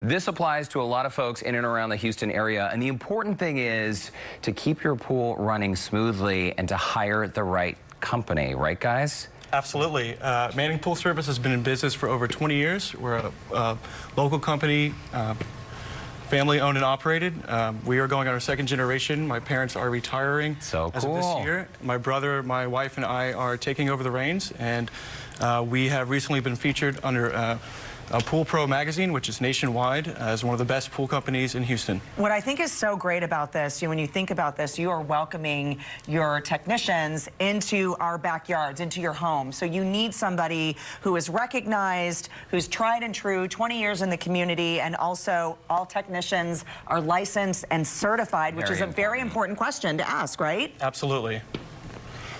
This applies to a lot of folks in and around the Houston area, and the important thing is to keep your pool running smoothly and to hire the right company, right guys? Absolutely. Manning Pool Service has been in business for over 20 years. We're a local company, family owned and operated. We are going on our second generation. My parents are retiring as of this year. My brother, my wife, and I are taking over the reins, and we have recently been featured under Pool Pro magazine, which is nationwide, as one of the best pool companies in Houston. What I think is so great about this, when you think about this, you are welcoming your technicians into our backyards, into your home. So you need somebody who is recognized, who's tried and true, 20 years in the community, and also all technicians are licensed and certified, which is a very important question to ask, right? Absolutely.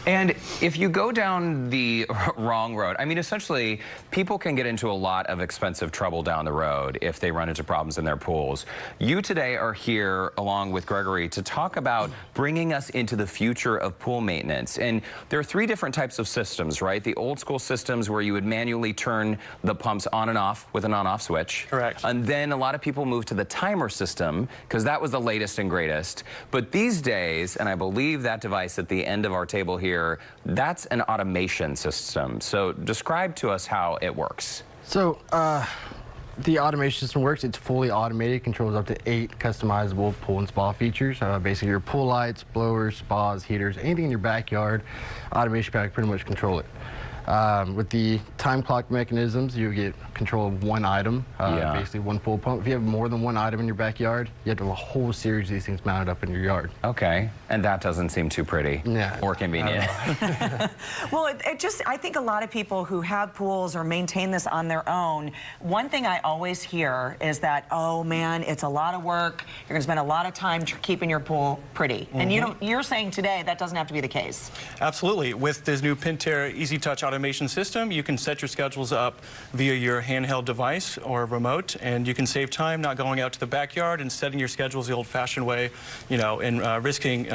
And if you go down the wrong road, I mean, essentially, people can get into a lot of expensive trouble down the road if they run into problems in their pools. You today are here, along with Gregory, to talk about bringing us into the future of pool maintenance. And there are three different types of systems, right? The old school systems where you would manually turn the pumps on and off with an on-off switch. Correct. And then a lot of people moved to the timer system because that was the latest and greatest. But these days, and I believe that device at the end of our table here, that's an automation system. So describe to us how it works. So the automation system works. It's fully automated, controls up to 8 customizable pool and spa features. Basically your pool lights, blowers, spas, heaters, anything in your backyard, automation pack pretty much control it. With the time clock mechanisms, you get control of one item, basically one pool pump. If you have more than one item in your backyard, you have to have a whole series of these things mounted up in your yard. Okay, and that doesn't seem too pretty or convenient. Well, I think a lot of people who have pools or maintain this on their own, one thing I always hear is that, oh man, it's a lot of work. You're gonna spend a lot of time keeping your pool pretty. And you're saying today that doesn't have to be the case. Absolutely. With this new Pentair Easy Touch automation system, you can set your schedules up via your handheld device or remote, and you can save time not going out to the backyard and setting your schedules the old-fashioned way, and risking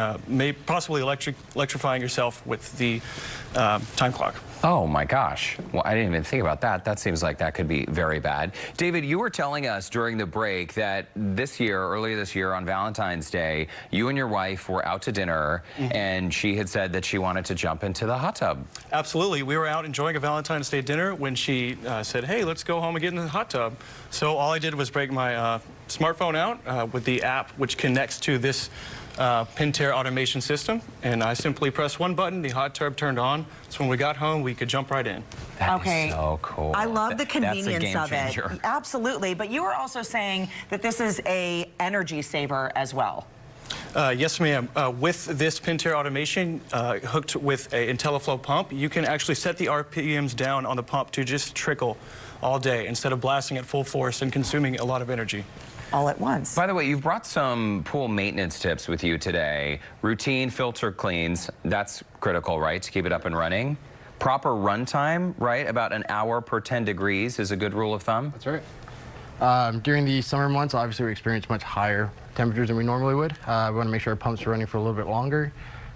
possibly electrifying yourself with the time clock. Oh my gosh. Well, I didn't even think about that. That seems like that could be very bad. David, you were telling us during the break that earlier this year on Valentine's Day, you and your wife were out to dinner and she had said that she wanted to jump into the hot tub. Absolutely. We were out enjoying a Valentine's Day dinner when she said, hey, let's go home and get in the hot tub. So all I did was break my smartphone out with the app which connects to this Pentair automation system, and I simply pressed one button, the hot tub turned on, so when we got home we could jump right in. That is so cool. I love the convenience That's a game of changer. it. Absolutely, but you were also saying that this is a energy saver as well. Yes, ma'am. With this Pentair automation hooked with an IntelliFlow pump, you can actually set the RPMs down on the pump to just trickle all day instead of blasting at full force and consuming a lot of energy. All at once. By the way, you've brought some pool maintenance tips with you today. Routine filter cleans, that's critical, right, to keep it up and running. Proper run time, right, about an hour per 10 degrees is a good rule of thumb. That's right. During the summer months, obviously we experience much higher temperatures than we normally would. We want to make sure our pumps are running for a little bit longer.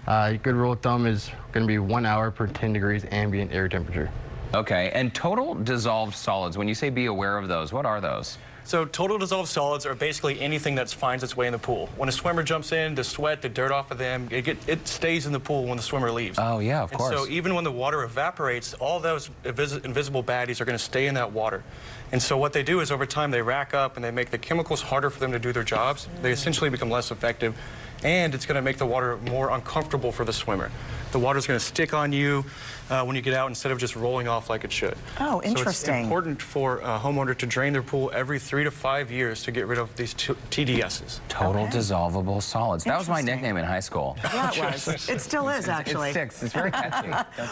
A good rule of thumb is going to be 1 hour per 10 degrees ambient air temperature. Okay, and total dissolved solids, when you say be aware of those, what are those? So total dissolved solids are basically anything that finds its way in the pool. When a swimmer jumps in, the sweat, the dirt off of them, it stays in the pool when the swimmer leaves. Oh yeah, of course. So even when the water evaporates, all those invisible baddies are going to stay in that water. And so what they do is over time they rack up and they make the chemicals harder for them to do their jobs. They essentially become less effective, and it's going to make the water more uncomfortable for the swimmer. The water's going to stick on you when you get out instead of just rolling off like it should. Oh, interesting. So it's important for a homeowner to drain their pool every 3 to 5 years to get rid of these TDSs. Total dissolvable solids. That was my nickname in high school. Yeah, it was. It still is, actually. It sticks. It's very catchy.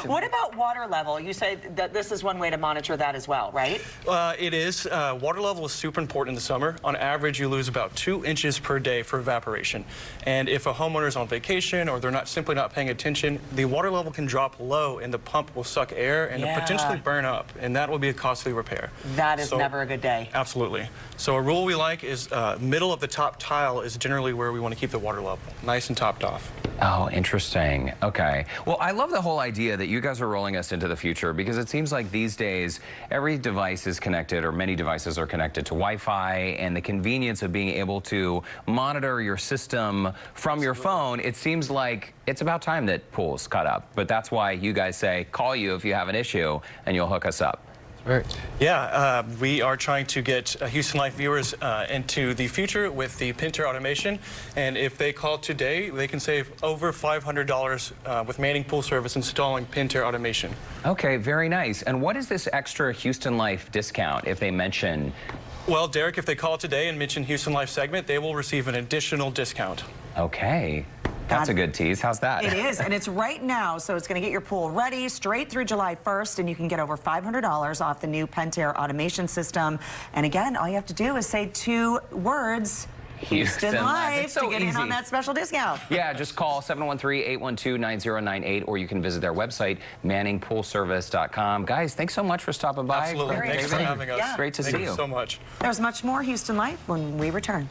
What about water level? You say that this is one way to monitor that as well, right? It is. Water level is super important in the summer. On average, you lose about 2 inches per day for evaporation. And if a homeowner is on vacation or they're simply not paying attention, the water level can drop low and the pump will suck air and Yeah. potentially burn up, and that will be a costly repair. That is So- never a good day. Absolutely. So a rule we like is middle of the top tile is generally where we want to keep the water level, nice and topped off. Oh, interesting. Okay. Well, I love the whole idea that you guys are rolling us into the future, because it seems like these days every device is connected, or many devices are connected to Wi-Fi, and the convenience of being able to monitor your system from your phone, it seems like it's about time that pools caught up. But that's why you guys say, call you if you have an issue, and you'll hook us up. Right. Yeah, we are trying to get Houston Life viewers into the future with the pentair automation, and if they call today, they can save over $500 with Manning Pool Service installing pentair automation. Okay, very nice. And what is this extra Houston Life discount if they mention? Well, Derek, if they call today and mention Houston Life segment, they will receive an additional discount. Okay. That's a good tease. How's that? It is, and it's right now, so it's going to get your pool ready straight through July 1st, and you can get over $500 off the new pentair automation system. And again, all you have to do is say 2 words, Houston Life, It's so to get in easy. on that special discount. Yeah, just call 713-812-9098, or you can visit their website, manningpoolservice.com. Guys, thanks so much for stopping by. Absolutely. Very Thanks for exciting. having us. Yeah. Great to Thank see you you. so much. There's much more Houston Life when we return.